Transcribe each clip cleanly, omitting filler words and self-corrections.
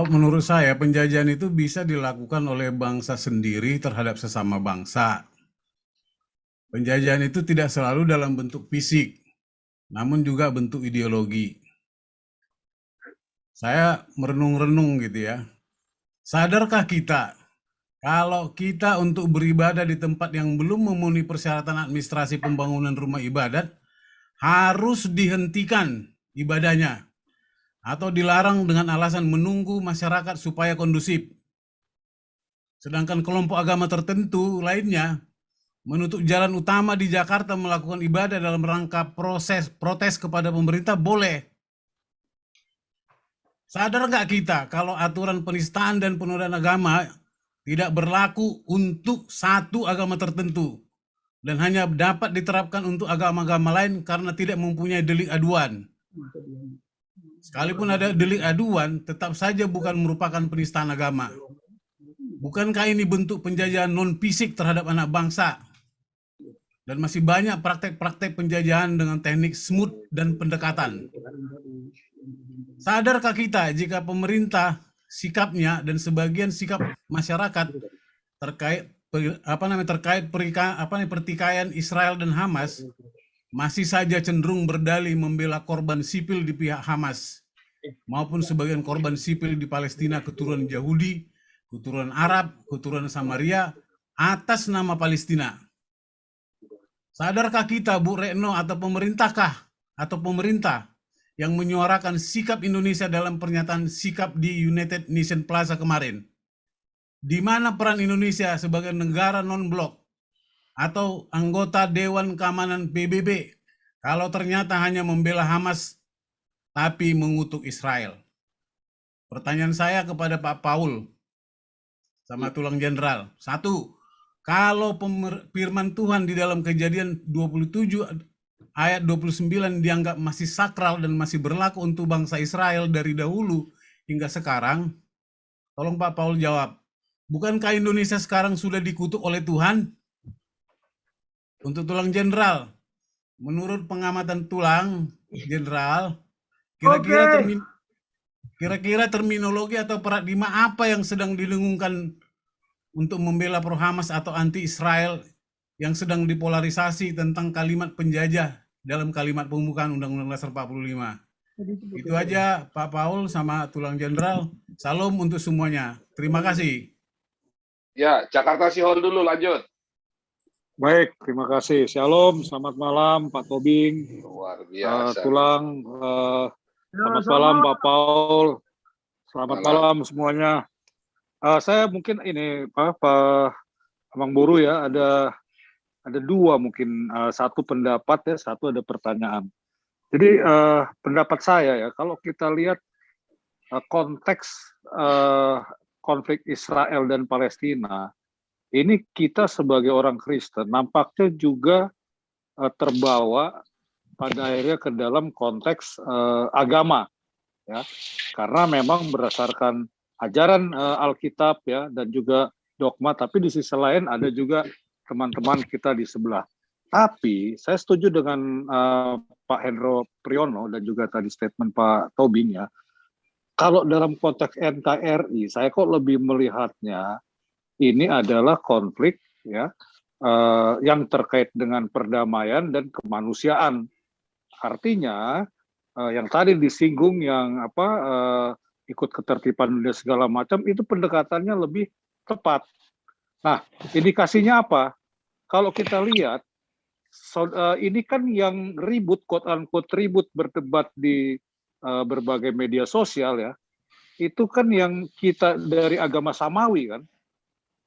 Menurut saya, penjajahan itu bisa dilakukan oleh bangsa sendiri terhadap sesama bangsa. Penjajahan itu tidak selalu dalam bentuk fisik, namun juga bentuk ideologi. Saya merenung-renung gitu ya. Sadarkah kita kalau kita untuk beribadah di tempat yang belum memenuhi persyaratan administrasi pembangunan rumah ibadat, harus dihentikan ibadahnya atau dilarang dengan alasan menunggu masyarakat supaya kondusif. Sedangkan kelompok agama tertentu lainnya menutup jalan utama di Jakarta melakukan ibadah dalam rangka proses protes kepada pemerintah boleh. Sadar nggak kita kalau aturan penistaan dan penodaan agama tidak berlaku untuk satu agama tertentu dan hanya dapat diterapkan untuk agama-agama lain karena tidak mempunyai delik aduan. Sekalipun ada delik aduan, tetap saja bukan merupakan penistaan agama. Bukankah ini bentuk penjajahan non-fisik terhadap anak bangsa? Dan masih banyak praktek-praktek penjajahan dengan teknik smooth dan pendekatan. Sadarkah kita jika pemerintah sikapnya dan sebagian sikap masyarakat terkait pertikaian Israel dan Hamas masih saja cenderung berdalih membela korban sipil di pihak Hamas maupun sebagian korban sipil di Palestina keturunan Yahudi, keturunan Arab, keturunan Samaria atas nama Palestina. Sadarkah kita, Bu Retno, atau pemerintah yang menyuarakan sikap Indonesia dalam pernyataan sikap di United Nations Plaza kemarin? Di mana peran Indonesia sebagai negara non-blok atau anggota Dewan Keamanan PBB kalau ternyata hanya membela Hamas tapi mengutuk Israel? Pertanyaan saya kepada Pak Paul sama Tulang Jenderal. Satu, kalau firman Tuhan di dalam Kejadian 27 ayat 29 dianggap masih sakral dan masih berlaku untuk bangsa Israel dari dahulu hingga sekarang, tolong Pak Paul jawab. Bukankah Indonesia sekarang sudah dikutuk oleh Tuhan? Untuk Tulang Jenderal, menurut pengamatan Tulang Jenderal, kira-kira terminologi atau paradigma apa yang sedang dilengungkan untuk membela pro Hamas atau anti Israel yang sedang dipolarisasi tentang kalimat penjajah dalam kalimat pembukaan Undang-Undang Dasar 45. Itu aja Pak Paul sama Tulang Jenderal. Salam untuk semuanya. Terima kasih. Ya, Jakarta Sihol dulu, lanjut. Baik, terima kasih. Shalom, selamat malam Pak Tobing. Luar biasa. Tulang, selamat malam Pak Paul. Selamat malam semuanya. Saya mungkin ini Pak Abang Buru ya, ada dua mungkin, satu pendapat ya, satu ada pertanyaan. Jadi pendapat saya ya, kalau kita lihat konteks konflik Israel dan Palestina, ini kita sebagai orang Kristen nampaknya juga terbawa pada akhirnya ke dalam konteks agama ya, karena memang berdasarkan ajaran Alkitab ya dan juga dogma, tapi di sisi lain ada juga teman-teman kita di sebelah. Tapi saya setuju dengan Pak Hendro Priyono dan juga tadi statement Pak Tobing ya. Kalau dalam konteks NKRI, saya kok lebih melihatnya ini adalah konflik ya yang terkait dengan perdamaian dan kemanusiaan. Artinya yang tadi disinggung yang ikut ketertiban dan segala macam itu pendekatannya lebih tepat. Nah, indikasinya apa? Kalau kita lihat ini kan yang ribut, quote unquote ribut berdebat di berbagai media sosial ya, itu kan yang kita dari agama Samawi kan.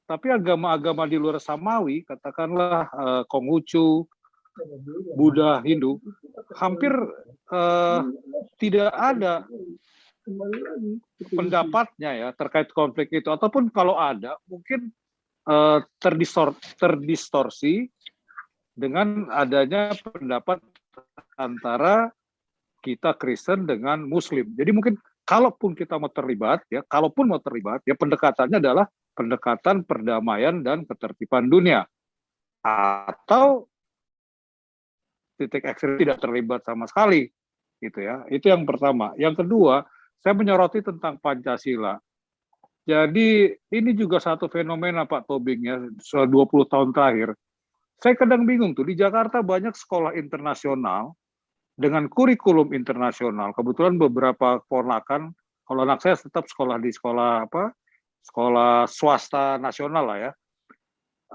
Tapi agama-agama di luar Samawi, katakanlah Konghucu, Buddha, Hindu, hampir tidak ada pendapatnya ya terkait konflik itu. Ataupun kalau ada, mungkin terdistorsi dengan adanya pendapat antara kita Kristen dengan Muslim. Jadi mungkin kalaupun kita mau terlibat, ya pendekatannya adalah pendekatan perdamaian dan ketertiban dunia. Atau titik ekstrim tidak terlibat sama sekali, gitu ya. Itu yang pertama. Yang kedua, saya menyoroti tentang Pancasila. Jadi ini juga satu fenomena Pak Tobing ya, selama 20 tahun terakhir. Saya kadang bingung tuh, di Jakarta banyak sekolah internasional dengan kurikulum internasional. Kebetulan beberapa ponakan, kalau anak saya tetap sekolah di sekolah apa? Sekolah swasta nasional lah ya.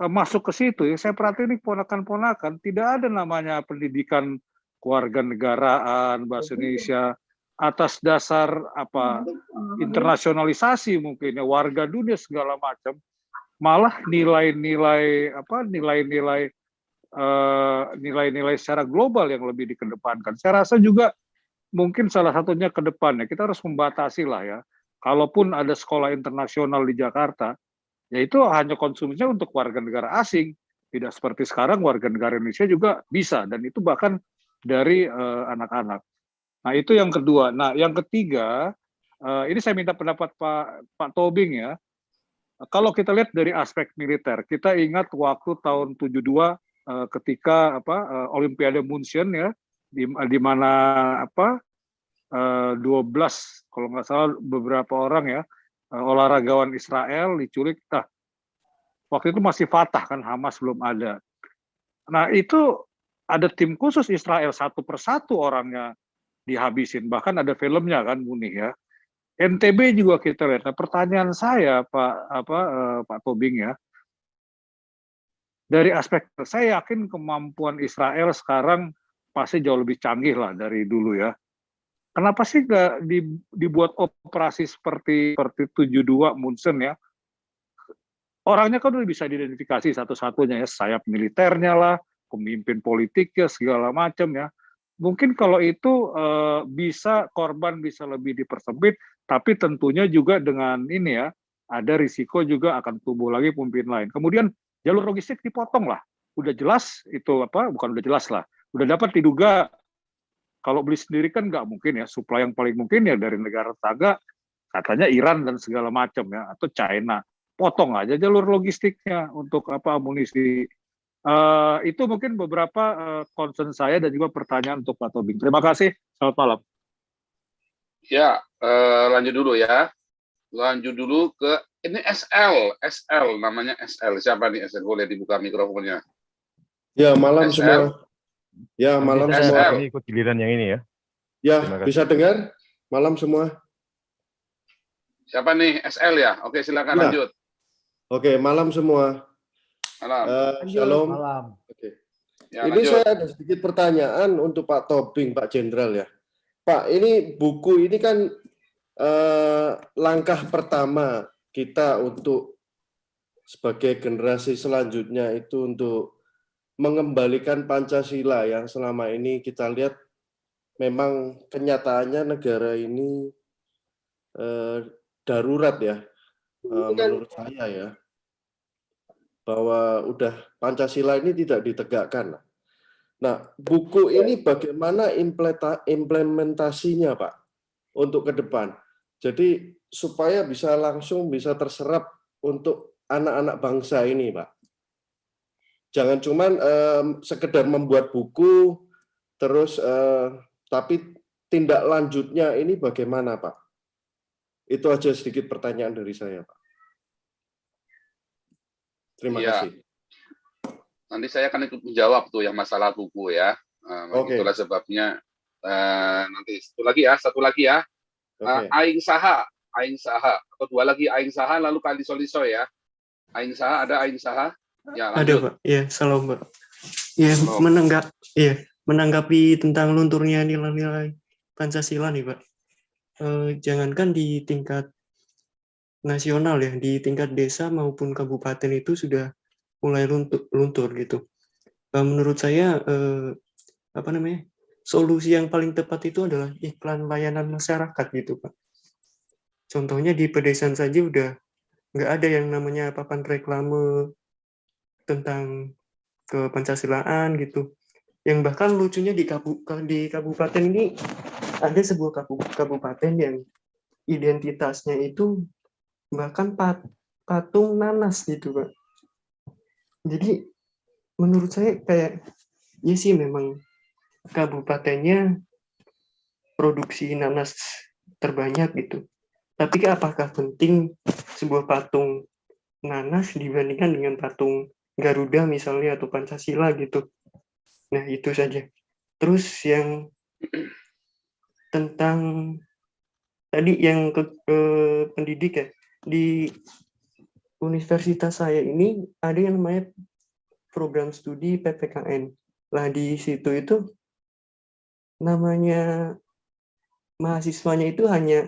Masuk ke situ ya, saya perhatiin nih ponakan-ponakan tidak ada namanya pendidikan kewarganegaraan bahasa Indonesia atas dasar apa internasionalisasi mungkin ya, warga dunia segala macam, malah nilai-nilai apa nilai-nilai secara global yang lebih dikedepankan. Saya rasa juga mungkin salah satunya ke depannya kita harus membatasi lah ya, kalaupun ada sekolah internasional di Jakarta, yaitu hanya konsumsinya untuk warga negara asing, tidak seperti sekarang warga negara Indonesia juga bisa, dan itu bahkan dari anak-anak. Nah itu yang kedua. Nah yang ketiga, ini saya minta pendapat Pak Tobing ya. Kalau kita lihat dari aspek militer, kita ingat waktu tahun 72 ketika Olimpiade Munchen ya, di mana 12 kalau nggak salah beberapa orang ya olahragawan Israel diculik. Nah, waktu itu masih Fatah kan, Hamas belum ada. Nah itu ada tim khusus Israel satu persatu orangnya dihabisin, bahkan ada filmnya kan Munich ya. NTB juga kita lihat. Nah, pertanyaan saya Pak Tobing ya, dari aspek saya yakin kemampuan Israel sekarang pasti jauh lebih canggih lah dari dulu ya. Kenapa sih nggak dibuat operasi seperti 72 Munchen ya? Orangnya kan udah bisa diidentifikasi satu-satunya ya, sayap militernya lah, pemimpin politiknya segala macam ya. Mungkin kalau itu bisa korban bisa lebih dipersempit, tapi tentunya juga dengan ini ya, ada risiko juga akan tumbuh lagi pemimpin lain. Kemudian jalur logistik dipotong lah, udah jelas itu bukan udah jelas lah, udah dapat diduga. Kalau beli sendiri kan nggak mungkin ya, supply yang paling mungkin ya dari negara tetangga, katanya Iran dan segala macam ya, atau China. Potong aja jalur logistiknya untuk amunisi. Itu mungkin beberapa concern saya dan juga pertanyaan untuk Pak Tobing. Terima kasih. Selamat malam. Ya, lanjut dulu ya. Lanjut dulu ke ini SL namanya SL. Siapa nih SL? Boleh dibuka mikrofonnya. Ya, malam SL. semua. Ya, malam SL. semua. Ini ikut giliran yang ini ya. Ya, Terima kasih. bisa dengar? Malam semua. Siapa nih? SL ya? Oke, silakan Ya. lanjut. Oke, malam semua. Malam. Shalom. Malam. Oke. Ya, Ini lanjut. saya ada sedikit pertanyaan untuk Pak Tobing, Pak Jenderal ya. Pak, ini buku ini kan langkah pertama kita untuk sebagai generasi selanjutnya itu untuk mengembalikan Pancasila yang selama ini kita lihat memang kenyataannya negara ini darurat ya, menurut saya ya, bahwa udah Pancasila ini tidak ditegakkan. Nah, buku ini bagaimana implementasinya Pak untuk ke depan? Jadi supaya bisa langsung bisa terserap untuk anak-anak bangsa ini Pak. Jangan cuman sekedar membuat buku, terus tapi tindak lanjutnya ini bagaimana Pak? Itu aja sedikit pertanyaan dari saya Pak. Terima kasih. Nanti saya akan ikut menjawab tuh yang masalah buku ya. Oke. Itulah sebabnya. Nanti satu lagi ya. Oke. Aing saha. Atau dua lagi aing saha lalu kali soliso ya. Aing saha, ada aing saha? Ya, ada Pak. Iya, salam Pak. Ya, menanggapi tentang lunturnya nilai-nilai Pancasila nih Pak. Jangankan di tingkat nasional ya, di tingkat desa maupun kabupaten itu sudah mulai luntur gitu. Menurut saya solusi yang paling tepat itu adalah iklan layanan masyarakat gitu Pak. Contohnya di pedesaan saja udah nggak ada yang namanya papan reklame tentang kepancasilaan gitu. Yang bahkan lucunya di kabupaten ini ada sebuah kabupaten yang identitasnya itu bahkan patung nanas gitu Pak. Jadi menurut saya kayak ya sih memang kabupatennya produksi nanas terbanyak gitu. Tapi apakah penting sebuah patung nanas dibandingkan dengan patung Garuda misalnya atau Pancasila gitu? Nah, itu saja. Terus yang tentang tadi yang ke pendidik ya, di universitas saya ini ada yang namanya program studi PPKN. Lah di situ itu namanya mahasiswanya itu hanya